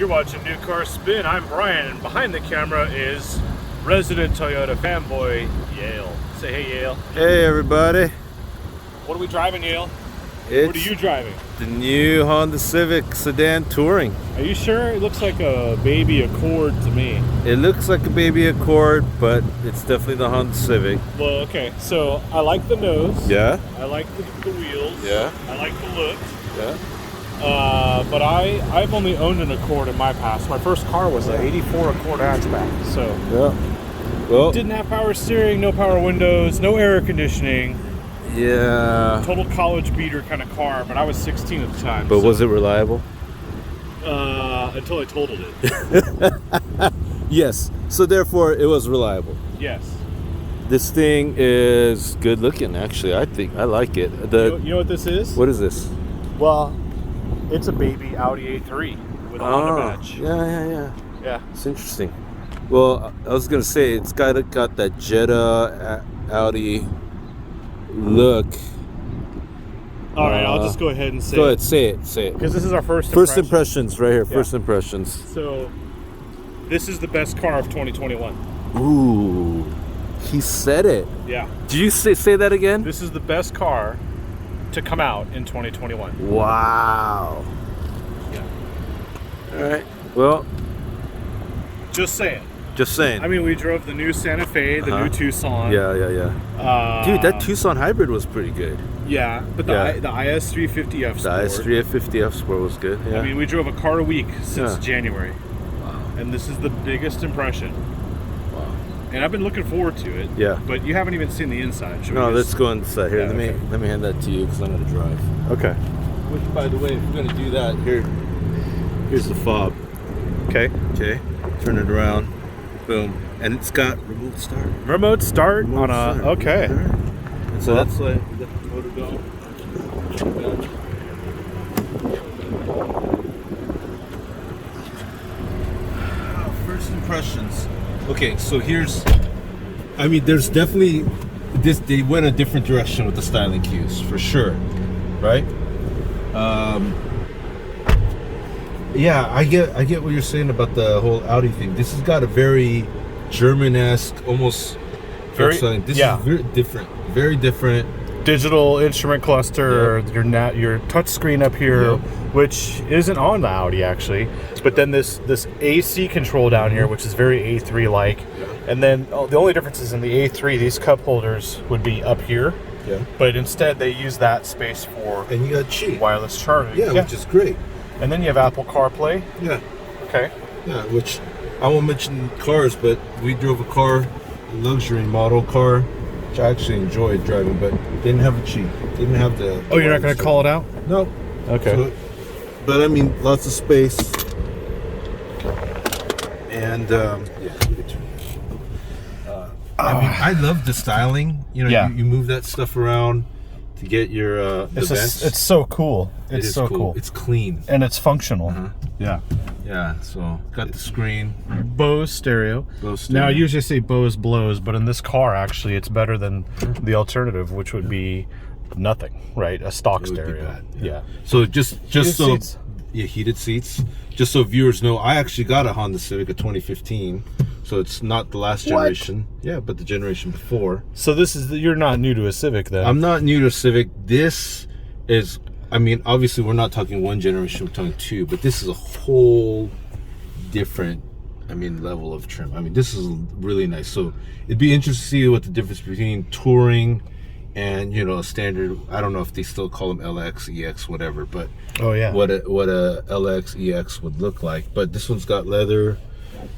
You're watching New Car Spin. I'm Brian, and behind the camera is resident Toyota fanboy, Yale. Say hey, Yale. Hey, everybody. What are we driving, Yale? It's what are you driving? the new Honda Civic Sedan Touring. Are you sure? It looks like a baby Accord to me. It looks like a baby Accord, but it's definitely the Honda Civic. Well, okay. So I like the nose. Yeah? I like the wheels. Yeah. I like the look. Yeah. But I've only owned an Accord in my past. My first car was an '84 Accord hatchback. So Yeah. Well, didn't have power steering, no power windows, no air conditioning. yeah. Total college beater kind of car, but I was 16 at the time. But was it reliable? Until I totaled it. Yes. So therefore, it was reliable. Yes. This thing is good looking, actually. I think I like it. You know what this is? What is this? Well, it's a baby Audi A3 with a Honda badge. Yeah. Yeah. It's interesting. Well, I was gonna say it's got that Jetta Audi look. All right, I'll just go ahead and say Go ahead, say it. because this is our first Impressions right here. Yeah. First impressions. So, this is the best car of 2021. Ooh, he said it. Yeah. Did you say that again? This is the best car to come out in 2021. Wow. Yeah. All right. Well, Just saying. just saying. I mean, we drove the new Santa Fe, the new Tucson. Yeah. Dude, that Tucson hybrid was pretty good. Yeah, but the IS350F The Sport. IS350F Sport was good. Yeah. I mean, we drove a car a week since Yeah. January. Wow. And this is the biggest impression. Wow. And I've been looking forward to it. Yeah. But you haven't even seen the inside. Should we No, just- let's go inside here. Yeah, Let me hand that to you because I'm gonna drive. Okay. Which, by the way, if we're gonna do that, here's the fob. Okay. Okay. Turn it around. Boom. And it's got remote start. Remote start Remote on a. start. Okay. All right. And so that's like we got the motor going. First impressions. Okay, so there's definitely they went a different direction with the styling cues for sure, right? Yeah, I get what you're saying about the whole Audi thing. This has got a very German-esque, almost Very- styling. This yeah. is very different. Digital instrument cluster, your touch screen up here, which isn't on the Audi actually. But then this AC control down here, which is very A3-like. And then the only difference is in the A3, these cup holders would be up here. Yeah. But instead they use that space for And you got Qi. wireless charging. Yeah, which is great. And then you have Apple CarPlay. Yeah. Okay. Yeah, which I won't mention cars, but we drove a car, a luxury model car, which I actually enjoyed driving, but didn't have a Qi. Didn't have the. Oh, you're not going to call it out? No. Okay. So, but I mean, lots of space. And yeah, you can turn it. I mean, I love the styling. You know, Yeah. you move that stuff around to get your the vents. It's so cool. It It's is so cool. It's clean. And it's functional. Uh-huh. Yeah. Yeah. So got the screen. Bose stereo. Bose stereo. Now, I usually say Bose blows, but in this car, actually, it's better than the alternative, which would be nothing, right? A stock It would be stereo. bad, Yeah. So just Heated so seats. yeah, heated seats. Just so viewers know, I actually got a Honda Civic, a 2015. So it's not the last generation. Yeah, but the generation before. So you're not new to a Civic then? I'm not new to Civic. This is, I mean, obviously we're not talking one generation, we're talking two, but this is a whole different, level of trim. This is really nice. So it'd be interesting to see what the difference between Touring and, a standard, I don't know if they still call them LX, EX, whatever, but Oh, yeah. what a LX, EX would look like. But this one's got leather.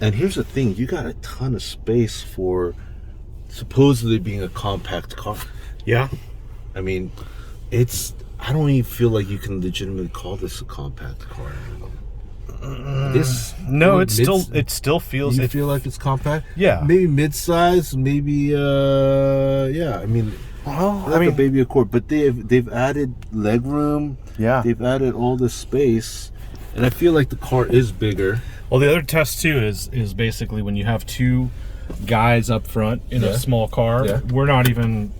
And here's the thing, you got a ton of space for supposedly being a compact car. Yeah. I don't even feel like you can legitimately call this a compact car anymore. No, it still feels. You feel like it's compact? Yeah. Maybe mid-size, maybe like a baby Accord, but they've added leg room. Yeah. They've added all this space, and I feel like the car is bigger. Well, the other test too is basically when you have two guys up front in a small car. Yeah. We're not even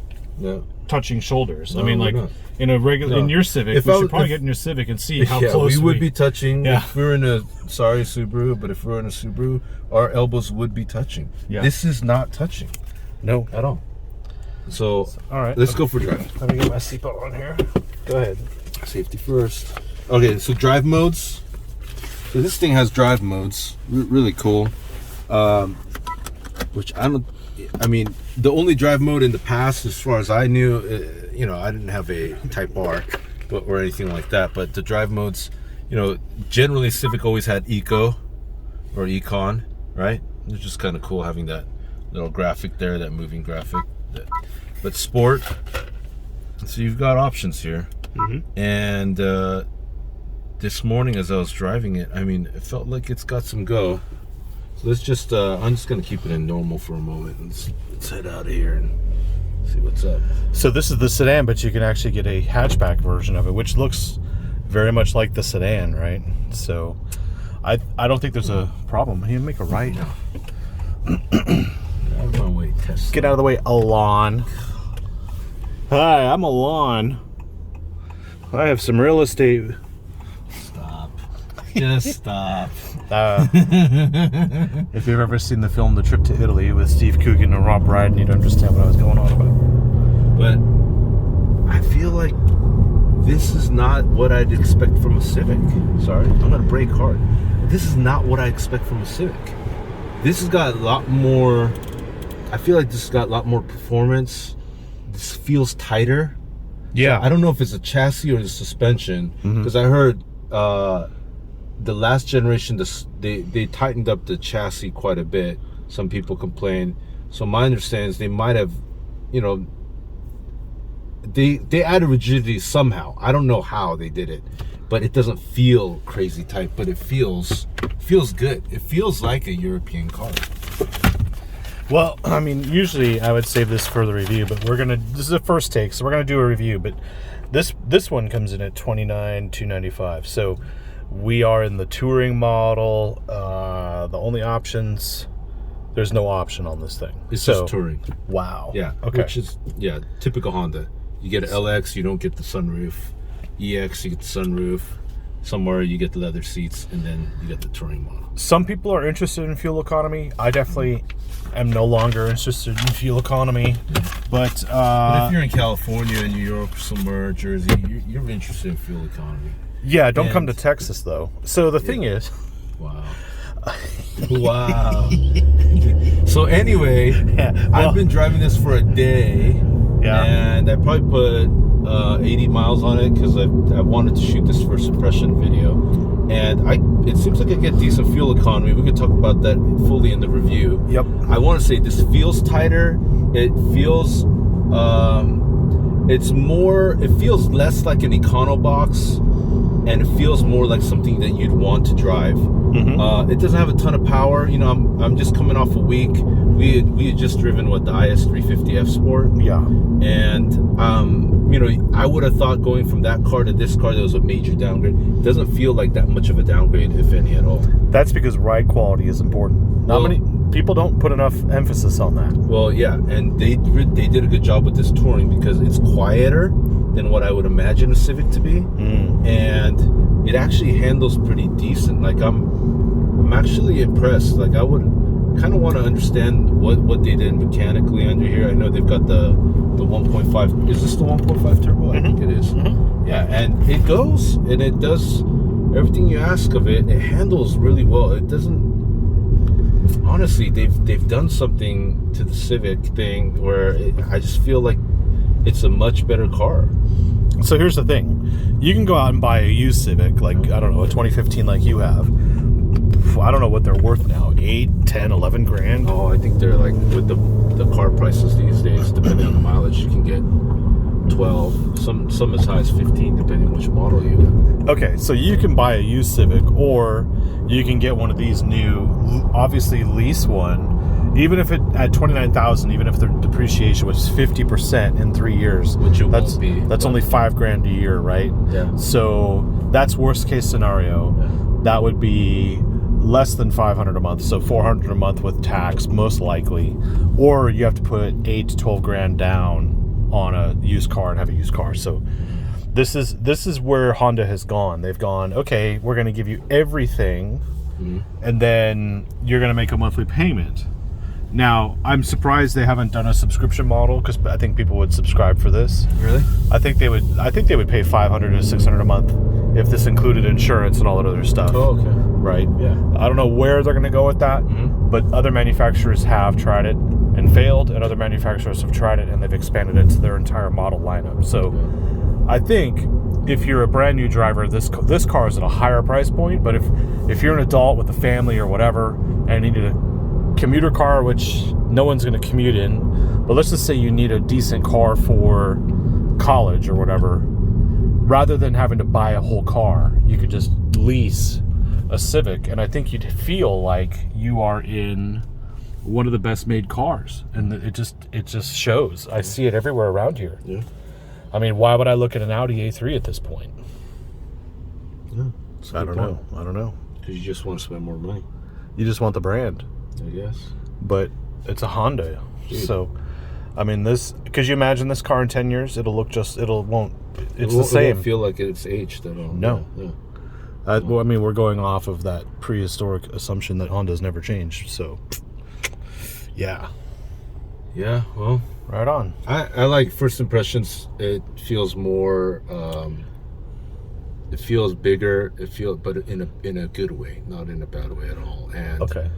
touching shoulders. No, I mean, we're like not. in a regular in your Civic, If we I should was- probably if- get in your Civic and see how Yeah, close we would be touching. Yeah. If we were in a Subaru, but if we were in a Subaru, our elbows would be touching. Yeah. This is not touching No. at all. So, All right. let's go for drive. Let me get my seatbelt on here. Go ahead. Safety first. Okay, so drive modes. So this thing has drive modes. Really cool. Which I mean, the only drive mode in the past, as far as I knew, I didn't have a Type R or anything like that. But the drive modes, generally Civic always had Eco or Econ, right? It's just kind of cool having that little graphic there, that moving graphic. But Sport. So you've got options here. And this morning as I was driving it, I mean, it felt like it's got some go. So let's just, I'm just gonna keep it in normal for a moment and let's head out of here and see what's up. So this is the sedan, but you can actually get a hatchback version of it, which looks very much like the sedan, right? So I don't think there's a problem. You make a right. Out of my way, Tesla. Get out of the way, Alon. Hi, I'm Alon. I have some real estate. Stop. Just stop. If you've ever seen the film The Trip to Italy with Steve Coogan and Rob Brydon, you'd understand what I was going on about. But I feel like this is not what I'd expect from a Civic. Sorry, I'm gonna brake hard. This is not what I expect from a Civic. This has got a lot more. I feel like this has got a lot more performance. This feels tighter. Yeah. I don't know if it's a chassis or the suspension, because I heard the last generation they tightened up the chassis quite a bit. Some people complain. So my understanding is they might have, they added rigidity somehow. I don't know how they did it, but it doesn't feel crazy tight, but it feels good. It feels like a European car. Well, I mean, usually I would save this for the review, but this is a first take, so we're gonna do a review. But this one comes in at $29,295. So we are in the touring model. The only options, there's no option on this thing. It's just touring. Wow. Yeah. Okay. Which is typical Honda. You get an LX, you don't get the sunroof. EX, you get the sunroof. Somewhere you get the leather seats, and then you get the touring model. Some people are interested in fuel economy. I definitely am no longer interested in fuel economy. But if you're in California, New York, somewhere, Jersey, you're interested in fuel economy. yeah, don't come to Texas though. So the thing is, Wow. Wow. So anyway, I've been driving this for a day, and I probably put 80 miles on it because I wanted to shoot this for a suppression video, and it seems like I get decent fuel economy. We could talk about that fully in the review. Yep. I want to say this feels tighter. It feels it feels less like an Econobox, and it feels more like something that you'd want to drive. It doesn't have a ton of power. I'm just coming off a week. We had just driven the IS350F Sport. yeah. And I would have thought going from that car to this car, there was a major downgrade. It doesn't feel like that much of a downgrade, if any at all. That's because ride quality is important. Not many people don't put enough emphasis on that. Well, yeah, and they did a good job with this touring because it's quieter than what I would imagine a Civic to be, and it actually handles pretty decent. Like I'm actually impressed. Like I would kind of want to understand what they did mechanically under here. I know they've got the 1.5. Is this the 1.5 turbo? I think it is. Yeah, and it goes and it does everything you ask of it. It handles really well. It doesn't. Honestly, they've done something to the Civic thing where I just feel like it's a much better car. So here's the thing. You can go out and buy a used Civic, like, I don't know, a 2015 like you have. I don't know what they're worth now, 8, 10, 11 grand. Oh, I think they're like, with the car prices these days, depending on the mileage, you can get 12, some as high as 15, depending on which model you get. Okay, so you can buy a used Civic, or you can get one of these new, obviously lease one, even if it at $29,000, even if the depreciation was 50% in 3 years, Which it won't be. That's only $5 grand a year, right? Yeah. So that's worst case scenario. Yeah. That would be less than $500 a month, so $400 a month with tax, most likely, or you have to put 8 to 12 grand down on a used car and have a used car. So this is where Honda has gone. They've gone, okay, we're going to give you everything, and then you're going to make a monthly payment. Now, I'm surprised they haven't done a subscription model, because I think people would subscribe for this. Really? I think they would pay $500 to $600 a month if this included insurance and all that other stuff. Oh, okay. Right? Yeah. I don't know where they're going to go with that, but other manufacturers have tried it and failed, and other manufacturers have tried it and they've expanded it to their entire model lineup. So I think if you're a brand new driver, this car is at a higher price point, but if you're an adult with a family or whatever and you need a commuter car, which no one's going to commute in, but let's just say you need a decent car for college or whatever, rather than having to buy a whole car, you could just lease a Civic, and I think you'd feel like you are in one of the best made cars, and it just shows. I see it everywhere around here. Yeah. I mean, why would I look at an Audi A3 at this point? Yeah. I don't know. Because you just want to spend more money. You just want the brand. I guess. But it's a Honda. Dude. So, I mean, could you imagine this car in 10 years? It's the same. It won't feel like it's aged at all. No. Yeah. Well, I mean, we're going off of that prehistoric assumption that Honda's never changed. So, yeah. Yeah, well. Right on. I like first impressions. It feels more, it feels bigger. But in a good way, not in a bad way at all. And okay.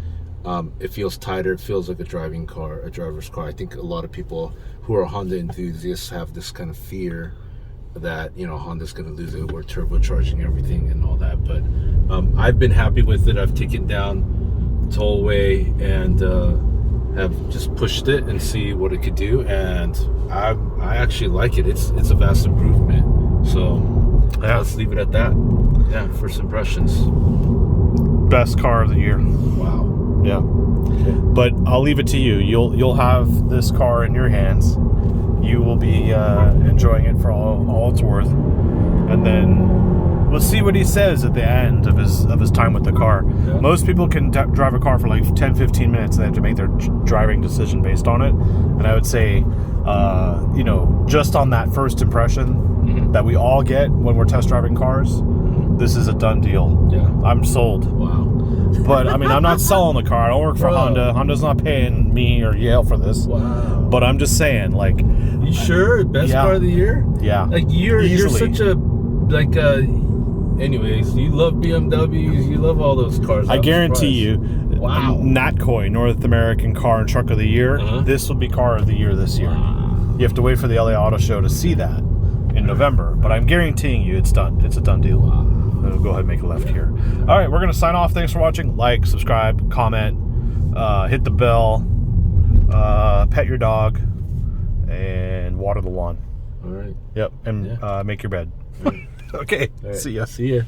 It feels tighter. It feels like a driver's car. I think a lot of people who are Honda enthusiasts have this kind of fear that, Honda's going to lose it. We're turbocharging everything and all that. But I've been happy with it. I've taken down tollway and have just pushed it and see what it could do. And I actually like it. It's a vast improvement. So yeah, let's leave it at that. Yeah, first impressions. Best car of the year. Wow. Yeah. Okay. But I'll leave it to you. You'll have this car in your hands. You will be enjoying it for all it's worth, and then we'll see what he says at the end of his time with the car. Yeah. Most people can drive a car for like 10-15 minutes. They have to make their driving decision based on it, and I would say, just on that first impression that we all get when we're test driving cars, this is a done deal. Yeah, I'm sold. Wow. But I mean, I'm not selling the car. I don't work for Honda. Honda's not paying me or Yale for this. Wow. But I'm just saying, like, you sure? Best car of the year? Yeah. Like you're such a anyways, you love BMWs, you love all those cars. I guarantee you, wow. NATCOI, North American Car and Truck of the Year, this will be car of the year this year. Wow. You have to wait for the LA Auto Show to see that in November, but I'm guaranteeing you it's done. It's a done deal. Wow. We'll go ahead and make a left here. All right, we're going to sign off. Thanks for watching. Like, subscribe, comment, hit the bell, pet your dog, and water the lawn. All right. Yep, and make your bed. Right. Okay, right. see ya. See ya.